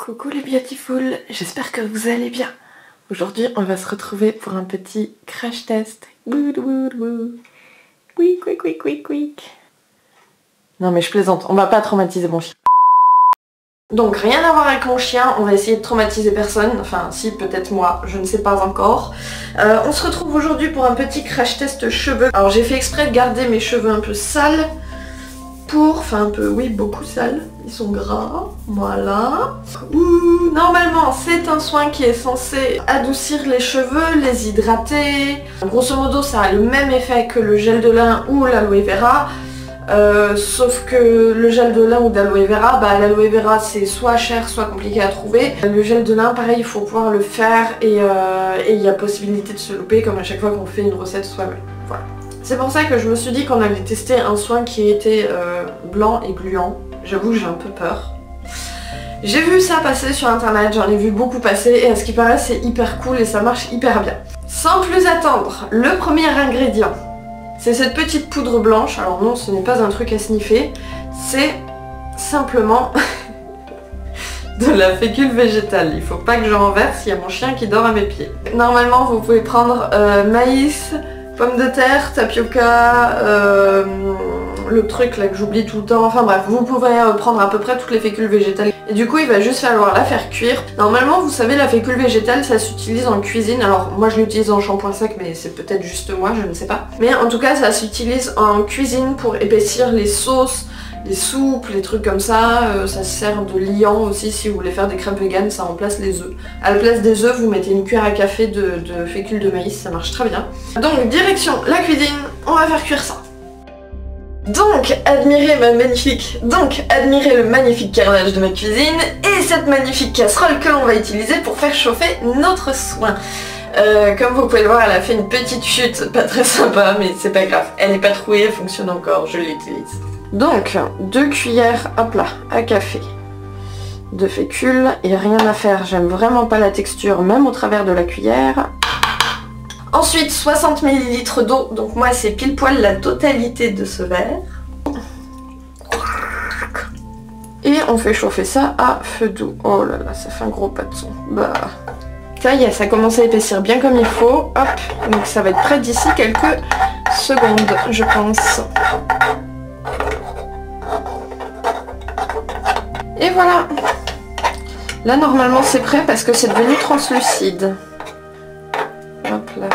Coucou les beautiful, j'espère que vous allez bien. Aujourd'hui on va se retrouver pour un petit crash test. Quick. Non mais je plaisante, on va pas traumatiser mon chien. Donc rien à voir avec mon chien, on va essayer de traumatiser personne, enfin si peut-être moi, je ne sais pas encore. On se retrouve aujourd'hui pour un petit crash test cheveux. Alors j'ai fait exprès de garder mes cheveux un peu sales enfin un peu, oui, beaucoup sales, ils sont gras, voilà. Normalement c'est un soin qui est censé adoucir les cheveux, les hydrater. Grosso modo ça a le même effet que le gel de lin ou l'aloe vera. Sauf que le gel de lin ou d'aloe vera, l'aloe vera c'est soit cher soit compliqué à trouver. Le gel de lin pareil il faut pouvoir le faire et il y a possibilité de se louper comme à chaque fois qu'on fait une recette soi-même. Voilà. C'est pour ça que je me suis dit qu'on allait tester un soin qui était blanc et gluant. J'avoue que j'ai un peu peur. J'ai vu ça passer sur internet, j'en ai vu beaucoup passer et à ce qui paraît c'est hyper cool et ça marche hyper bien. Sans plus attendre, le premier ingrédient. C'est cette petite poudre blanche, alors non ce n'est pas un truc à sniffer, c'est simplement de la fécule végétale. Il faut pas que je renverse, il y a mon chien qui dort à mes pieds. Normalement vous pouvez prendre maïs, pommes de terre, tapioca, le truc là que j'oublie tout le temps, enfin bref, vous pouvez prendre à peu près toutes les fécules végétales. Et du coup il va juste falloir la faire cuire. Normalement vous savez la fécule végétale ça s'utilise en cuisine, alors moi je l'utilise en shampoing sec mais c'est peut-être juste moi, je ne sais pas. Mais en tout cas ça s'utilise en cuisine pour épaissir les sauces, les soupes, les trucs comme ça, ça sert de liant aussi si vous voulez faire des crêpes véganes, ça remplace les œufs. À la place des œufs, vous mettez une cuillère à café de fécule de maïs, ça marche très bien. Donc direction la cuisine, on va faire cuire ça. Donc admirez le magnifique carrelage de ma cuisine et cette magnifique casserole que l'on va utiliser pour faire chauffer notre soin. Comme vous pouvez le voir, elle a fait une petite chute, pas très sympa, mais c'est pas grave. Elle est pas trouée, elle fonctionne encore, je l'utilise. Donc, 2 cuillères, hop là, à café de fécule, et rien à faire, j'aime vraiment pas la texture, même au travers de la cuillère. Ensuite, 60 ml d'eau, donc moi c'est pile poil la totalité de ce verre. Et on fait chauffer ça à feu doux. Oh là là, ça fait un gros pas de son. Ça y est, ça commence à épaissir bien comme il faut. Hop, donc ça va être prêt d'ici quelques secondes, je pense. Et voilà. Là normalement c'est prêt parce que c'est devenu translucide. Hop là.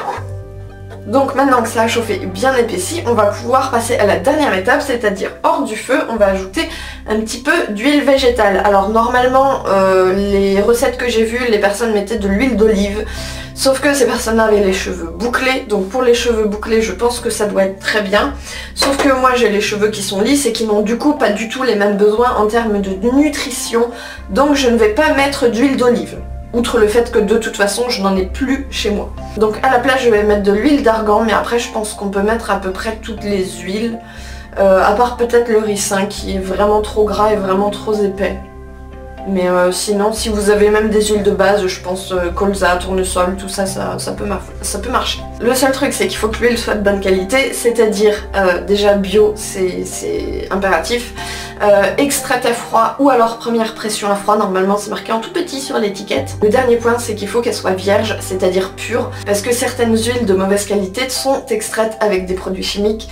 Donc maintenant que ça a chauffé bien épaissi, on va pouvoir passer à la dernière étape, c'est-à-dire hors du feu, on va ajouter un petit peu d'huile végétale. Alors normalement, les recettes que j'ai vues, les personnes mettaient de l'huile d'olive, sauf que ces personnes avaient les cheveux bouclés, donc pour les cheveux bouclés, je pense que ça doit être très bien. Sauf que moi j'ai les cheveux qui sont lisses et qui n'ont du coup pas du tout les mêmes besoins en termes de nutrition, donc je ne vais pas mettre d'huile d'olive. Outre le fait que de toute façon je n'en ai plus chez moi. Donc à la place je vais mettre de l'huile d'argan, mais après je pense qu'on peut mettre à peu près toutes les huiles, à part peut-être le ricin qui est vraiment trop gras et vraiment trop épais. Mais sinon si vous avez même des huiles de base, je pense colza, tournesol, tout ça, ça peut marcher. Le seul truc c'est qu'il faut que l'huile soit de bonne qualité, c'est-à-dire déjà bio, c'est impératif. Extraite à froid ou alors première pression à froid, normalement c'est marqué en tout petit sur l'étiquette. Le dernier point c'est qu'il faut qu'elle soit vierge, c'est-à-dire pure, parce que certaines huiles de mauvaise qualité sont extraites avec des produits chimiques.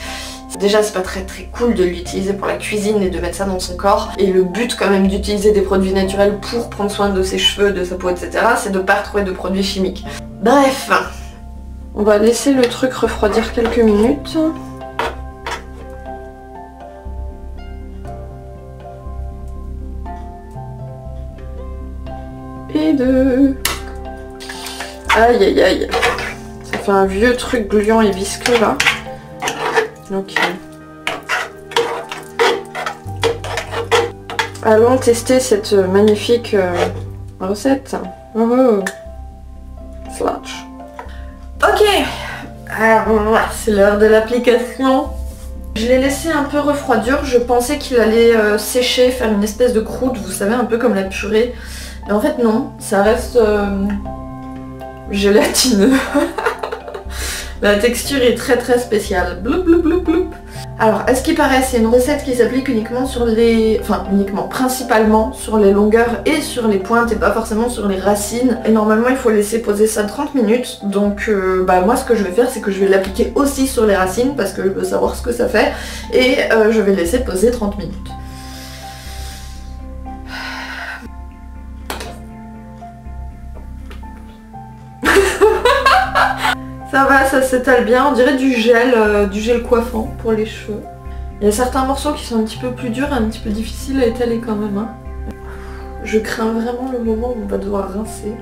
Déjà c'est pas très cool de l'utiliser pour la cuisine et de mettre ça dans son corps, et le but quand même d'utiliser des produits naturels pour prendre soin de ses cheveux, de sa peau, etc. c'est de pas retrouver de produits chimiques. Bref, on va laisser le truc refroidir quelques minutes. Et deux. Aïe aïe aïe. Ça fait un vieux truc gluant et visqueux là. Ok. Allons tester cette magnifique recette. Oh. Slash. Ok. Alors c'est l'heure de l'application. Je l'ai laissé un peu refroidir. Je pensais qu'il allait sécher, faire une espèce de croûte, vous savez, un peu comme la purée. Mais en fait non, ça reste gélatineux. La texture est très très spéciale. Bloup bloup bloup bloup. Alors, à ce qui paraît, c'est une recette qui s'applique uniquement sur les... Enfin, uniquement, principalement sur les longueurs et sur les pointes et pas forcément sur les racines. Et normalement, il faut laisser poser ça 30 minutes. Donc, moi, ce que je vais faire, c'est que je vais l'appliquer aussi sur les racines parce que je veux savoir ce que ça fait. Et je vais laisser poser 30 minutes. Ça va, ça s'étale bien, on dirait du gel coiffant pour les cheveux. Il y a certains morceaux qui sont un petit peu plus durs, un petit peu difficiles à étaler quand même. Hein. Je crains vraiment le moment où on va devoir rincer.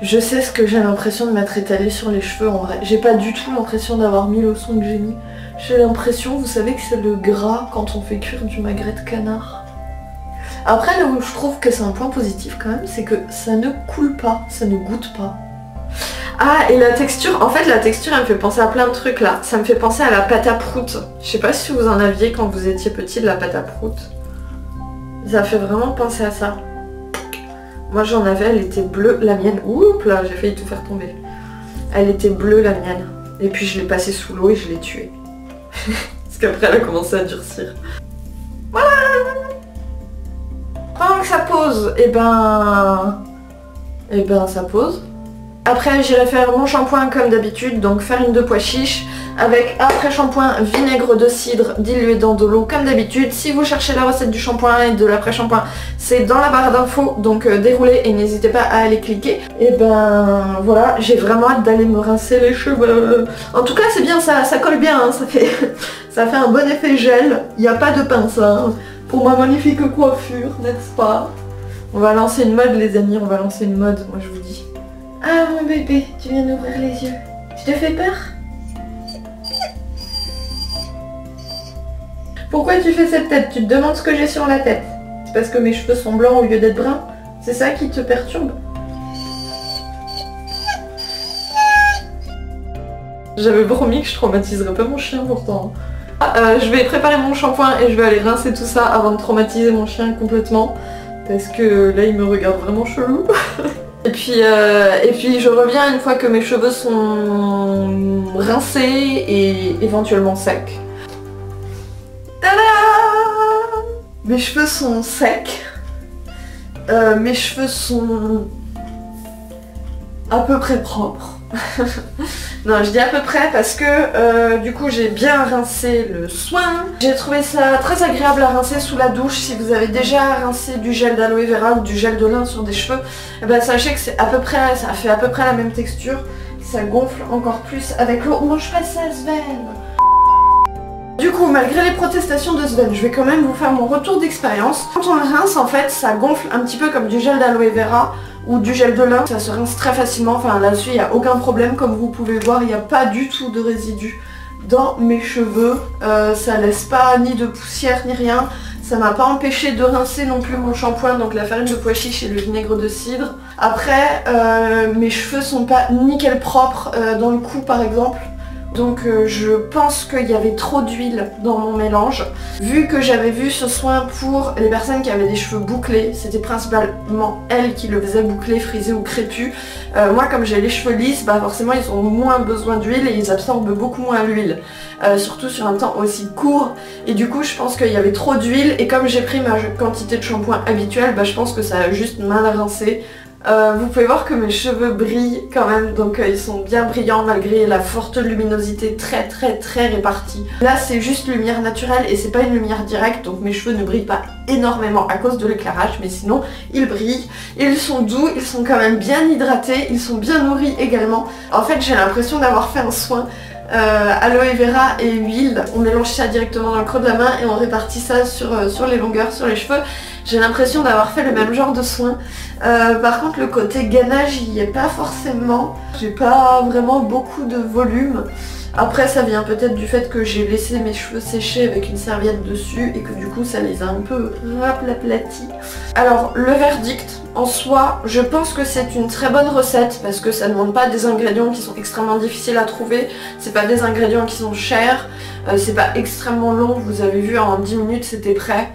Je sais ce que j'ai l'impression de m'être étalée sur les cheveux en vrai. J'ai pas du tout l'impression d'avoir mis le son que j'ai mis. J'ai l'impression, vous savez que c'est le gras quand on fait cuire du magret de canard. Après, là où je trouve que c'est un point positif quand même, c'est que ça ne coule pas, ça ne goûte pas. Ah, et la texture, en fait la texture elle me fait penser à plein de trucs là. Ça me fait penser à la pâte à prout. Je sais pas si vous en aviez quand vous étiez petit de la pâte à prout. Ça fait vraiment penser à ça. Moi j'en avais, elle était bleue, la mienne. Oups là, j'ai failli tout faire tomber. Elle était bleue la mienne. Et puis je l'ai passée sous l'eau et je l'ai tuée. Parce qu'après elle a commencé à durcir. Voilà. Pendant que ça pose, et ben ça pose. Après j'irai faire mon shampoing comme d'habitude, donc farine de pois chiche avec après-shampoing vinaigre de cidre dilué dans de l'eau comme d'habitude. Si vous cherchez la recette du shampoing et de l'après-shampoing, c'est dans la barre d'infos, donc déroulez et n'hésitez pas à aller cliquer. Et ben voilà, j'ai vraiment hâte d'aller me rincer les cheveux. En tout cas c'est bien, ça colle bien, hein, ça fait un bon effet gel, il n'y a pas de pince hein, pour ma magnifique coiffure, n'est-ce pas? On va lancer une mode les amis, on va lancer une mode, moi je vous dis. Ah mon bébé, tu viens d'ouvrir les yeux. Tu te fais peur? Pourquoi tu fais cette tête? Tu te demandes ce que j'ai sur la tête? C'est parce que mes cheveux sont blancs au lieu d'être bruns? C'est ça qui te perturbe? J'avais promis que je traumatiserais pas mon chien pourtant. Je vais préparer mon shampoing et je vais aller rincer tout ça avant de traumatiser mon chien complètement. Parce que là il me regarde vraiment chelou. Et puis je reviens une fois que mes cheveux sont rincés et éventuellement secs. Tada! Mes cheveux sont secs. Mes cheveux sont à peu près propres. Non, je dis à peu près parce que du coup j'ai bien rincé le soin. J'ai trouvé ça très agréable à rincer sous la douche. Si vous avez déjà rincé du gel d'aloe vera ou du gel de lin sur des cheveux, eh ben, sachez que c'est à peu près, ça fait à peu près la même texture. Ça gonfle encore plus avec l'eau. Mange pas ça, Sven! Du coup, malgré les protestations de Sven, je vais quand même vous faire mon retour d'expérience. Quand on le rince, en fait, ça gonfle un petit peu comme du gel d'aloe vera ou du gel de lin. Ça se rince très facilement, enfin là-dessus, il n'y a aucun problème. Comme vous pouvez voir, il n'y a pas du tout de résidus dans mes cheveux. Ça laisse pas ni de poussière ni rien. Ça m'a pas empêché de rincer non plus mon shampoing, donc la farine de pois chiche et le vinaigre de cidre. Après, mes cheveux sont pas nickel propres dans le cou par exemple. Donc je pense qu'il y avait trop d'huile dans mon mélange. Vu que j'avais vu ce soin pour les personnes qui avaient des cheveux bouclés, c'était principalement elles qui le faisaient boucler, frisé ou crépus. Moi comme j'ai les cheveux lisses, bah forcément ils ont moins besoin d'huile et ils absorbent beaucoup moins l'huile. Surtout sur un temps aussi court. Et du coup je pense qu'il y avait trop d'huile et comme j'ai pris ma quantité de shampoing habituelle, bah je pense que ça a juste mal rincé. Vous pouvez voir que mes cheveux brillent quand même, donc ils sont bien brillants malgré la forte luminosité très répartie. Là c'est juste lumière naturelle et c'est pas une lumière directe, donc mes cheveux ne brillent pas énormément à cause de l'éclairage, mais sinon ils brillent. Ils sont doux, ils sont quand même bien hydratés, ils sont bien nourris également. En fait j'ai l'impression d'avoir fait un soin aloe vera et huile. On mélange ça directement dans le creux de la main et on répartit ça sur les longueurs, sur les cheveux. J'ai l'impression d'avoir fait le même genre de soin. Par contre le côté gainage il n'y est pas forcément. J'ai pas vraiment beaucoup de volume. Après ça vient peut-être du fait que j'ai laissé mes cheveux sécher avec une serviette dessus et que du coup ça les a un peu aplatis. Alors le verdict en soi, je pense que c'est une très bonne recette parce que ça ne demande pas des ingrédients qui sont extrêmement difficiles à trouver. C'est pas des ingrédients qui sont chers, c'est pas extrêmement long, vous avez vu en 10 minutes c'était prêt.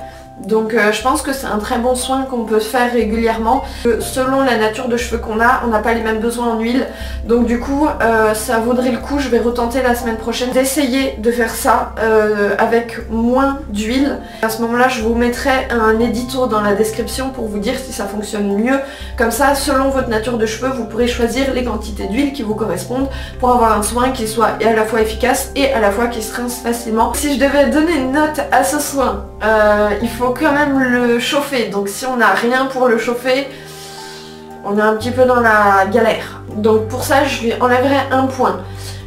Donc je pense que c'est un très bon soin qu'on peut faire régulièrement. Selon la nature de cheveux qu'on a, on n'a pas les mêmes besoins en huile. Donc du coup ça vaudrait le coup, je vais retenter la semaine prochaine d'essayer de faire ça avec moins d'huile. À ce moment là je vous mettrai un édito dans la description pour vous dire si ça fonctionne mieux. Comme ça, selon votre nature de cheveux, vous pourrez choisir les quantités d'huile qui vous correspondent pour avoir un soin qui soit à la fois efficace et à la fois qui se rince facilement. Si je devais donner une note à ce soin, il faut quand même le chauffer. Donc si on n'a rien pour le chauffer, on est un petit peu dans la galère. Donc pour ça, je lui enlèverai un point.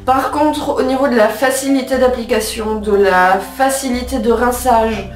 Par contre, au niveau de la facilité d'application, de la facilité de rinçage,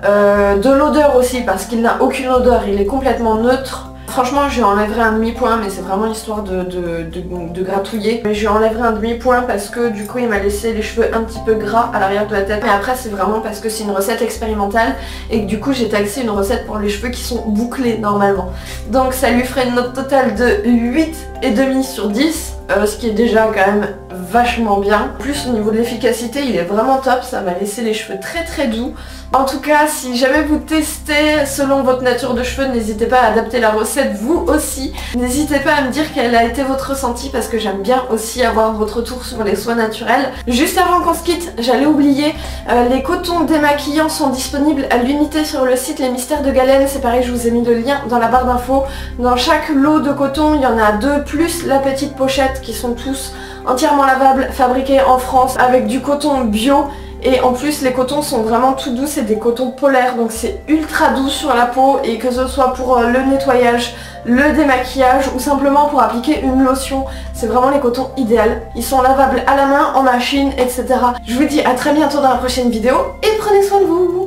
de l'odeur aussi, parce qu'il n'a aucune odeur, il est complètement neutre. Franchement, je lui enlèverai un demi-point, mais c'est vraiment histoire de gratouiller. Mais je lui enlèverai un demi-point parce que du coup, il m'a laissé les cheveux un petit peu gras à l'arrière de la tête. Mais après, c'est vraiment parce que c'est une recette expérimentale et que du coup, j'ai taxé une recette pour les cheveux qui sont bouclés normalement. Donc ça lui ferait une note totale de 8,5 sur 10. Ce qui est déjà quand même vachement bien. En plus, au niveau de l'efficacité, il est vraiment top, ça m'a laissé les cheveux très doux. En tout cas, si jamais vous testez selon votre nature de cheveux, n'hésitez pas à adapter la recette vous aussi. N'hésitez pas à me dire quel a été votre ressenti parce que j'aime bien aussi avoir votre retour sur les soins naturels. Juste avant qu'on se quitte, j'allais oublier, les cotons démaquillants sont disponibles à l'unité sur le site Les Mystères de Galène. C'est pareil, je vous ai mis le lien dans la barre d'infos. Dans chaque lot de coton, il y en a 2 plus la petite pochette qui sont tous entièrement lavables, fabriqués en France avec du coton bio. Et en plus les cotons sont vraiment tout doux, c'est des cotons polaires, donc c'est ultra doux sur la peau. Et que ce soit pour le nettoyage, le démaquillage ou simplement pour appliquer une lotion, c'est vraiment les cotons idéaux. Ils sont lavables à la main, en machine, etc. Je vous dis à très bientôt dans la prochaine vidéo et prenez soin de vous.